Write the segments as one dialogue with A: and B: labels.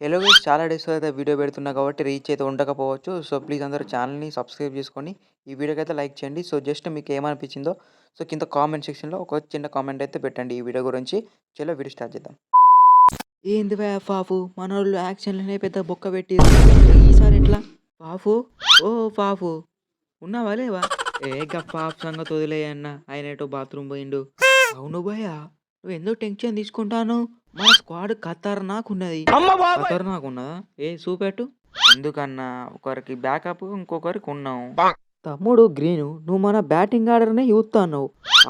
A: Hello guys, చాలా days అయితే video పెడుతున్నా కాబట్టి రీచ్ అయితే ఉండకపోవచ్చు. సో, ప్లీజ్ అందరూ ఛానల్‌ని సబ్స్క్రైబ్ చేసుకొని, ఈ వీడియోకైతే లైక్ చేయండి. సో, జస్ట్ మీకు ఏమనిపించిందో కింద కామెంట్ సెక్షన్‌లో ఒక చిన్న కామెంట్ అయితే పెట్టండి ఈ వీడియో గురించి. చలో వీడియో స్టార్ట్ చేద్దాం. ఏంది బే ఫాఫు, మనోళ్ళు యాక్షన్‌లనే పెద్ద బొక్క పెట్టిర్రు. ఈసారి ఎట్లా? ఫాఫు, ఓ ఫాఫు, ఉన్నావా లేవా? ఫాఫ్ సంగతి వదిలేయన్న, ఆయన ఎటో బాత్రూమ్ పోయిండు. అవును భయ్యా, నువ్వు ఎందుకు టెన్షన్ తీసుకుంటాను? మన స్క్వాడ్ ఖతర్నాక్ ఉన్నది. ఖతర్నాక్ ఉన్నదా? చూపెట్టు. ఎందుకన్నా, ఒకరికి బ్యాకప్ ఇంకొకరికి ఉన్నాం. తమ్ముడు గ్రీను, నువ్వు మన బ్యాటింగ్ ఆర్డర్‌నే చూత్తన్నావు.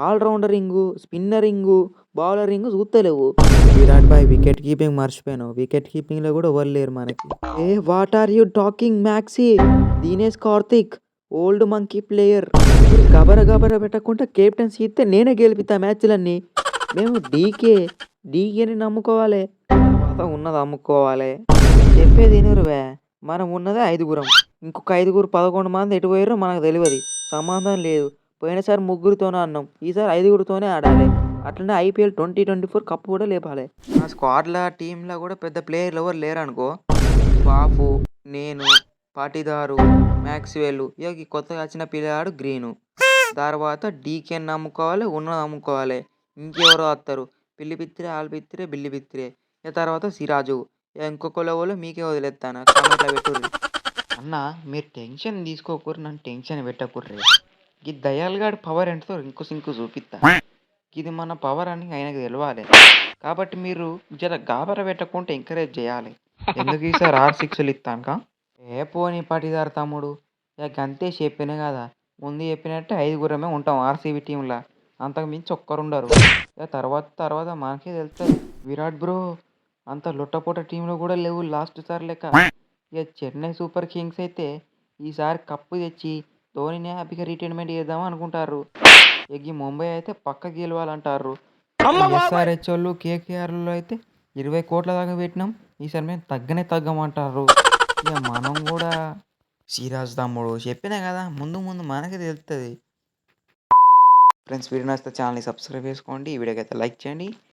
A: ఆల్రౌండరింగు, స్పిన్నరింగు, బౌలరింగు చూత్తలేవు. విరాట్ భాయ్ వికెట్ కీపింగ్ మర్చిపోయాను. వికెట్ కీపింగ్‌లో కూడా ఎవరు లేరు మనకి. What are you talking Maxi? Dinesh Karthik old monkey player. మీరు గబర గబర పెట్టకుండా కెప్టెన్సీ ఇస్తే నేనే గెలిపిస్తా మ్యాచ్‌లన్నీ. మేము డీకేని నమ్ముకోవాలి. తర్వాత ఉన్నది అమ్ముకోవాలి. చెప్పేది ఇనురువే. మనం ఉన్నదే ఐదుగురం. ఇంకొక ఐదుగురు 11 మంది ఎటు పోయిర్రో మనకు తెలవది. సంబంధం లేదు. పోయినసారి ముగ్గురితోనే ఆడినాం. ఈసారి ఐదుగురితోనే ఆడాలి. అట్లనే ఐపీఎల్ 2024 కప్ కూడా లేపాలి. మా స్క్వాడ్‌ల టీమ్‌ల కూడా పెద్ద ప్లేయర్లు ఎవరు లేరనుకో. బాపు, నేను, పాటీదారు, మ్యాక్స్‌వెల్, ఇగ ఈ కొత్తగా వచ్చిన పిల్లాడు గ్రీను. తర్వాత డీకేని నమ్ముకోవాలి, ఉన్నది అమ్ముకోవాలి. ఇంకెవరో వత్తరు. పిల్లి పిత్తిరే, ఆలు పిత్తిరే, బిల్లి పిత్తిరే. ఇక తర్వాత సిరాజు. ఇక ఇంకొకళ్ళు మీకే వదిలేస్తాను. కామెంట్‌లో పెట్టుర్రి. అన్న, మీరు టెన్షన్ తీసుకోకుర్రి, నన్ను టెన్షన్ పెట్టకుర్రి. ఈ దయాల్ గాడి పవర్ ఎంతో ఇంకో సింకు చూపిస్తా. ఇది మన పవర్ అని ఆయనకు తెలవాలి. కాబట్టి మీరు జర గాబర పెట్టకుంటే ఎంకరేజ్ చేయాలి. ఎందుకు ఈసారి 6లు ఇస్తానుకా? పోనీ పటిదారు తమ్ముడు. ఇక గంతే చెప్పినా కదా. ముందు చెప్పినట్టే ఐదుగురమే ఉంటాం ఆర్సీబీ టీంలో. అంతకు మించి ఒక్కరుండరు. ఇక తర్వాత తర్వాత మనకే తెలుస్తుంది. విరాట్ బ్రో, అంత లొట్టపొట్ట టీంలో కూడా లేవు లాస్ట్ సారి లెక్క. ఇక చెన్నై సూపర్ కింగ్స్ అయితే ఈసారి కప్పు తెచ్చి ధోనిని హ్యాపీగా రిటైర్మెంట్ చేద్దాం అనుకుంటారు. ఇక ఈ ముంబై అయితే పక్క గెలవాలంటారు. ఎస్ఆర్హెచ్ వాళ్ళు కేకేఆర్లో అయితే 20 కోట్ల దాకా పెట్టినాం. ఈసారి మేము తగ్గమంటారు. ఇక మనం కూడా సిరాజ్ తమ్ముడు చెప్పినా కదా, ముందు ముందు మనకే తెలుస్తుంది. ఫ్రెండ్స్, వీడియో నచ్చితే ఛానల్ని సబ్స్క్రైబ్ చేసుకోండి. ఈ వీడియోకి అయితే లైక్ చేయండి.